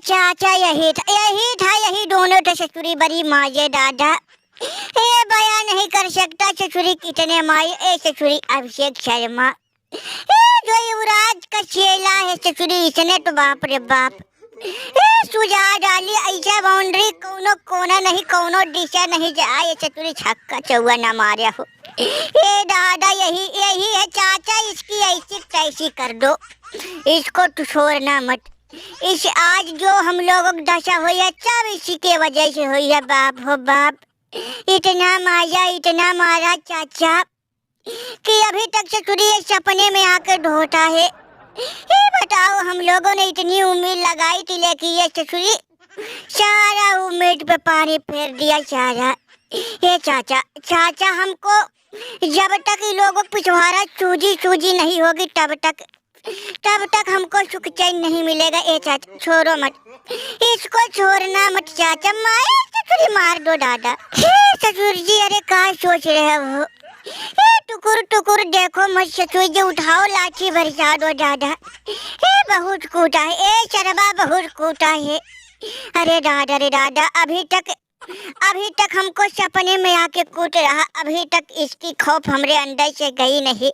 चाचा यही दोनों थे ससुरी बड़ी माये दादा। ये बयान नहीं कर सकता ससुरी कितने माये। ए ससुरी अभिषेक शर्मा, जो युवराज का चेला है ससुरी, इसने तो बाप रे बाप सुझा डाली ऐसा बाउंड्री, कोनो कोना नहीं कोनो दिशा नहीं जाए ससुरी, छक्का चौवा न मारे हो। ये दादा यही है चाचा, इसकी ऐसी तैसी कर दो, इसको तो छोड़ना मत। इस आज जो हम लोगों की दशा हुई है सब इसी के वजह से हुई है। बाप हो बाप, इतना मारा चाचा कि अभी तक ससुरी सपने में आकर ढोता है। ये बताओ, हम लोगों ने इतनी उम्मीद लगाई थी, लेकिन ये ससुरी सारा उम्मीद पे पानी फेर दिया सारा। ये चाचा हमको जब तक इन लोगों पिछवाड़ा सूजी नहीं होगी तब तक हमको सुख चैन नहीं मिलेगा। ए चाचा छोड़ो मत, इसको छोड़ना मत चाचा, माए ससुरी मार दो दादा। ससुर जी अरे कहाँ सोच रहे हो, टुकुर देखो मत ससुर जी, उठाओ लाठी बरसा दो दादा। बहुत कूटा है, ए शरबा बहुत कूटा है। अरे दादा अभी तक हमको सपने में आके कूट रहा, अभी तक इसकी खौफ हमरे अंदर से गई नहीं।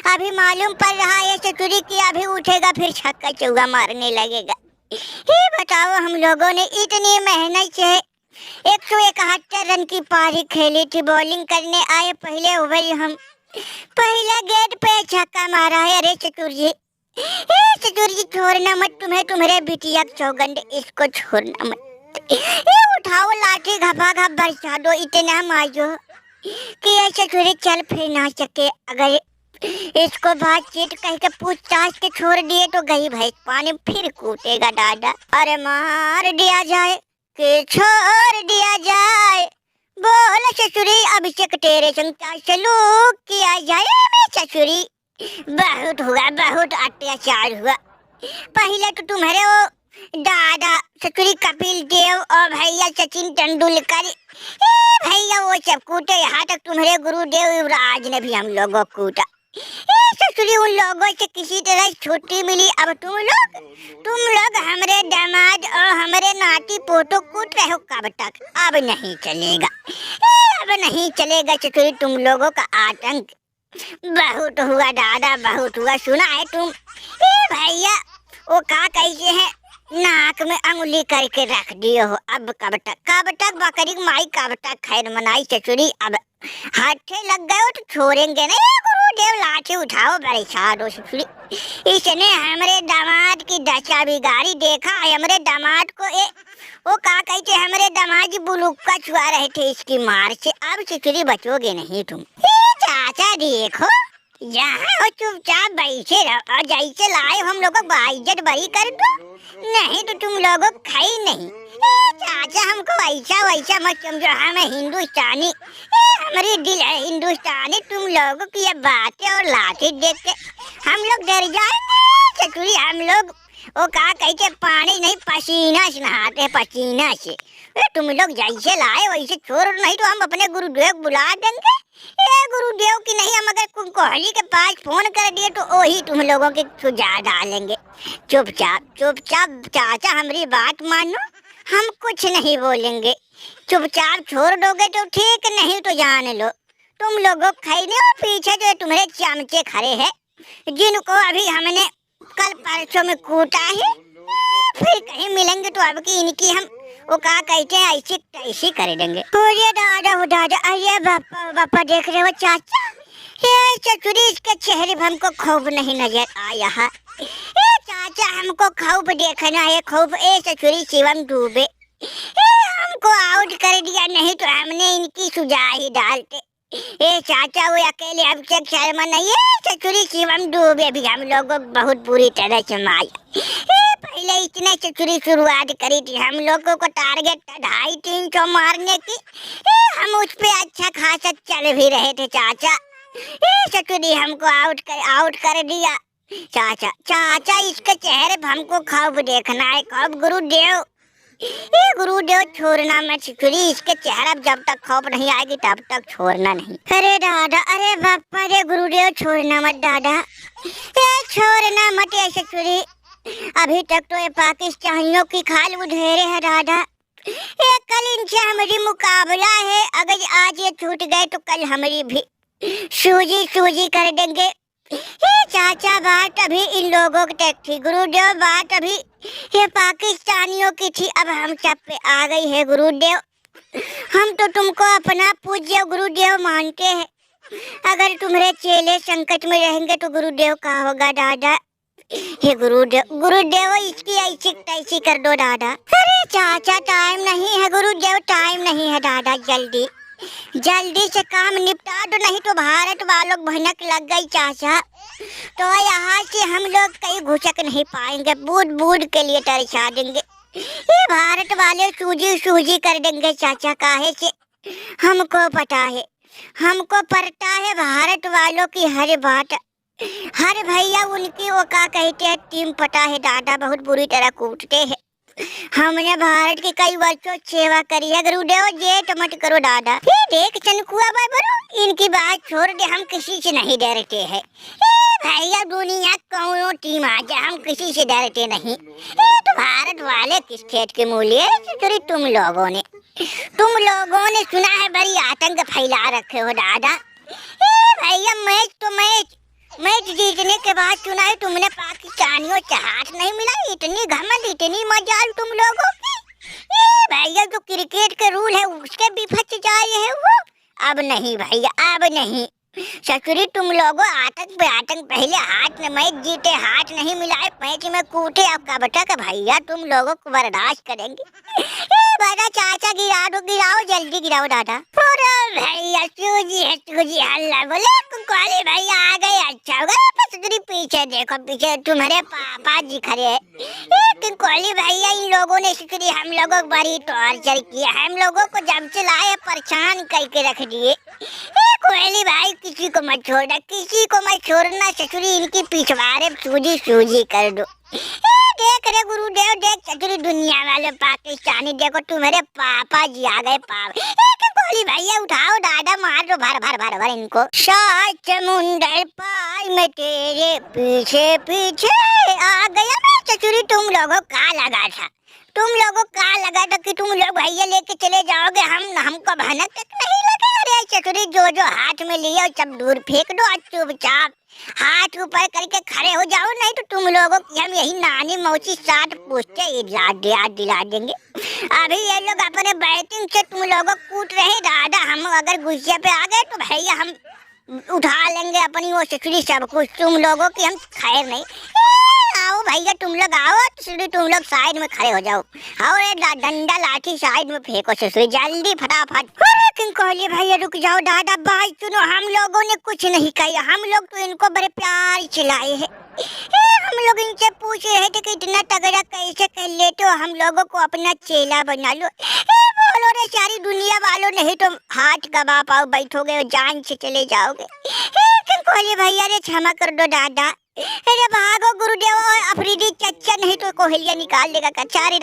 अभी मालूम पड़ रहा है ससुरी कि अभी उठेगा फिर छक्का चौवा मारने लगेगा। ये बताओ, हम लोगों ने इतनी मेहनत से 171 रन की पारी खेली थी, बॉलिंग करने आए पहले ओवर हम पहले गेट पे छक्का मारा है। अरे ससुर जी छोड़ना मत, तुम्हारे बिटिया सौगंध, इसको छोड़ना मत। ये उठाओ लाठी घपा बरसा दो, इतना मारो कि ससुरी चल फिर ना सके। अगर इसको बातचीत कह के पूछताछ के छोड़ दिए तो गई भैंस पानी फिर कूटेगा दादा। अरे मार दिया जाए कि छोड़ दिया जाए, बोल ससुरी अभिषेक तेरे संग सलूक किया जाए। मैं ससुरी बहुत अत्याचार हुआ। पहले तो तुम्हारे वो दादा ससुरी कपिल देव और भैया सचिन तेंदुलकर भैया वो सब कूटे, यहाँ तक तुम्हारे गुरुदेव युवराज ने भी हम लोगों को कूटा। ससुरी उन लोगों से किसी तरह छुट्टी मिली, अब तुम लोग हमारे दामाद और हमारे नाती पोतो कूट रहे हो कब तक? अब नहीं चलेगा ससुरी, तुम लोगों का आतंक बहुत हुआ दादा, बहुत हुआ। सुना है तुम भैया वो का कैसे है, नाक में अंगुली करके रख दिए हो। अब कब तक बकरी माई कब तक खैर मनाई ससुरी? अब हाथे लग गए हो तो छोड़ेंगे नहीं। गुरुदेव लाठी उठाओ बरसा दो ससुरी, इसने हमारे दामाद की दशा बिगाड़ी। देखा है हमारे दामाद को वो का कहते हमारे दामाद जी बुलुक्का छुआ रहे थे इसकी मार से। अब ससुरी बचोगे नहीं तुम। चाचा देखो यहाँ हो, चुपचाप बैठे रहो और जैसे लाए हम लोगों को बाइज्जत बरी कर दो, नहीं तो तुम लोगों को खाई नहीं। चाचा हमको वैसा मत समझो, हम हिंदुस्तानी, हमारी दिल है हिंदुस्तानी। तुम लोगों की ये बातें और लाठी देख के हम लोग डर जाएंगे ससुरी। हम लोग वो का कहते पानी नहीं पसीना से नहाते, पसीना से। तुम लोग जैसे लाए वैसे छोड़, नहीं तो हम अपने गुरुदेव बुला देंगे। गुरुदेव की नहीं, हम अगर कोहली के पास फोन कर दिए तो वही तुम लोगों के सुझाव डालेंगे। चुपचाप चाचा हमारी बात मानो, हम कुछ नहीं बोलेंगे। चुपचाप छोड़ दोगे तो ठीक, नहीं तो जान लो तुम लोगों खाने और पीछे जो तुम्हारे चमचे खड़े हैं, जिनको अभी हमने कल परसों में कूटा है, फिर कहीं मिलेंगे तो अब की इनकी हम वो का कहते हैं ऐसी कर देंगे। अरे दादा, अरे बापा देख रहे हो चाचा, ये ससुरी इसके चेहरे पर हमको खौफ नहीं नजर आया है। चाचा हमको खौफ देखना है, खौफ। ससुरी शिवम डूबे हमको आउट कर दिया, नहीं तो हमने इनकी सुझाव ही डालते। चाचा वो अकेले अभिषेक शर्मा नहीं है, ससुरी शिवम डूबे भी हम लोगों को बहुत बुरी तरह से मारा। पहले इतने ससुरी शुरुआत करी थी हम लोगों को टारगेट 250-300 मारने की, हम उस पे अच्छा खासा चल भी रहे थे चाचा। ससुरी हमको आउट कर दिया। चाचा इसके चेहरे पर हमको खौफ देखना है, खौफ। गुरुदेव छोड़ना मत ससुरी, इसके चेहरा जब तक खौफ नहीं आएगी तब तक छोड़ना नहीं। अरे दादा, अरे बापा रे, गुरुदेव छोड़ना मत दादा, छोड़ना मत ससुरी। अभी तक तो ये पाकिस्तानियों की खाल उधेरे है दादा। ये कल इनसे हमारी मुकाबला है, अगर आज ये छूट गए तो कल हमारी भी सूजी सूजी कर देंगे। ये चाचा बात अभी इन लोगों की तक थी, गुरुदेव बात अभी ये पाकिस्तानियों की थी, अब हम सब पे आ गई है गुरुदेव। हम तो तुमको अपना पूज्य गुरुदेव मानते हैं, अगर तुम्हारे चेले संकट में रहेंगे तो गुरुदेव का होगा दादा। हे गुरुदेव गुरुदेव इसकी ऐसी तैसी कर दो दादा। अरे चाचा टाइम नहीं है गुरुदेव, टाइम नहीं है दादा, जल्दी जल्दी से काम निपटा दो, नहीं तो भारत वालों भनक लग गई चाचा, तो यहाँ से हम लोग कहीं घुसक नहीं पाएंगे, बूढ़ बूढ़ के लिए तरसा देंगे। ये भारत वाले सूजी सूजी कर देंगे चाचा, काहे से हमको पता है, हमको पता है भारत वालों की हर बात, हर भैया उनकी वो क्या कहते हैं टीम पता है दादा, बहुत बुरी तरह कूटते हैं। हमने भारत की कई वर्षों सेवा करी है गुरुदेव, जेठ मत करो दादा। ये देख चनकुआ भाई बरो, इनकी बात छोड़ दे, हम किसी से नहीं डरते हैं। भैया दुनिया कौनो टीम आ जाए हम किसी से डरते नहीं। तो भारत वाले किस खेत के मूल्य तुम लोगों ने सुना है बड़ी आतंक फैला रखे हो दादा। भैया मैच जीतने के बाद सुना है तुमने पाकिस्तानियों से हाथ नहीं मिला, इतनी घमंड इतनी मजाल तुम लोगों की। भैया जो क्रिकेट के रूल है उसके भी फंस जाए है वो, अब नहीं भैया अब नहीं। ससुरी तुम लोगों आतंक पे आतंक, पहले हाथ में मैच जीते, हाथ नहीं मिलाए मैच में कूटे, अब का बटा का भैया तुम लोगों को बर्दाश्त करेंगे। बड़ा चाचा गिराओ जल्दी गिराओ दादा। भैया सूजी हल्ला बोले कुंकुआली भैया आ गए, अच्छा होगा। ससुरी पीछे देखो, पीछे तुम्हारे पापा जी खड़े हैं। कुंकुआली भैया इन लोगों ने ससुरी हम लोगों को बड़ी टॉर्चर किया, हम लोगों को जब से लाए परेशान करके रख दिए। कोहली भाई किसी को मत छोड़ना, किसी को मत छोड़ना, ससुरी इनकी पिछवाड़े सूजी सूजी कर दो। देख रे गुरुदेव देख, ससुरी दुनिया वाले पाकिस्तानी देखो तुम्हारे पापा जी आ गए। कोहली भैया उठाओ दादा, मार दो भर भर भर भर इनको। सात समुंदर पार में तेरे पीछे पीछे आ गया मैं। ससुरी तुम लोगों का लगा था, तुम लोगों का लगा था कि तुम लोग भैया लेके चले जाओगे, हमको भनक तक नहीं लगा। अरे ससुरी जो हाथ में लिए सब दूर फेंक दो, चुपचाप हाथ ऊपर करके खड़े हो जाओ, नहीं तो तुम लोगों की हम यही नानी मौसी साथ पूछते याद दिला देंगे। अभी ये लोग अपने बैटिंग से तुम लोगों कूट रहे दादा, हम अगर गुस्से पे आ गए तो भैया हम उठा लेंगे अपनी वो ससुरी सब कुछ, तुम लोगों की हम खैर नहीं। आओ भैया तुम लोग आओ, ससुरी तुम लोग साइड में खड़े हो जाओ, और डंडा लाठी साइड में फेंको ससुरी जल्दी फटाफट। कोहली भैया रुक जाओ दादा, भाई सुनो हम लोगों ने कुछ नहीं किया, हम लोग तो इनको बड़े प्यार चिल्लाए हैं। हम लोग इनसे पूछे है कि इतना तगड़ा कैसे कर लेते हो, हम लोगों को अपना चेला बना लो। बोलो रे सारी दुनिया वालों, नहीं तो हाथ गवा पाओ बैठोगे और जान से चले जाओगे। कोहली भैया रे क्षमा कर दो दादा, अरे भागो गुरुदेव, अफरीदी चच्चा नहीं तो कोहलिया निकाल देगा कचारी।